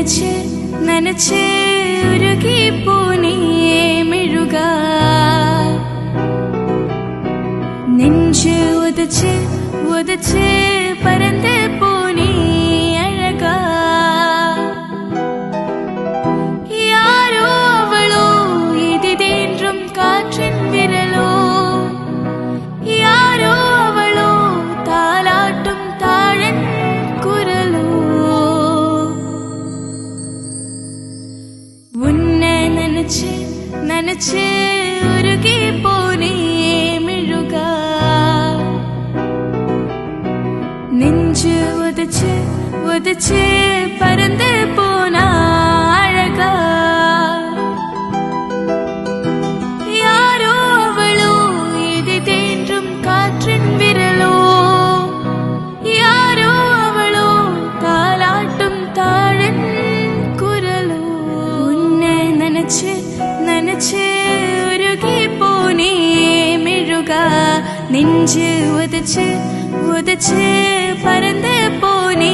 നനച്ച് നനച്ച് ഉരുകി പൂനേ മെഴുക നെഞ്ച് ഉദച്ച് ഉദച്ച് പരന്ന് പൂനേ അഴകാ யாரோ அவளோ எதிதேன்றும் காற்றின் விரலோ யாரோ அவளோ தாலாட்டும் தாழன் குரலோ உன்னை நினைச்சு நினைச்சு உருகி போனே மெழுகா நெஞ்சு உதச்சு உதச்சு பறந்து போனா அழகா யாரோ அவளோ எதிதேன்றும் காற்றின் விரலோ யாரோ அவளோ தாலாட்டும் தாழன் குரலோ உன்னை நினைச்சு நினைச்சு உருகி போனே மெழுகா நெஞ்சு உதச்சு உதச்சு பறந்து போனே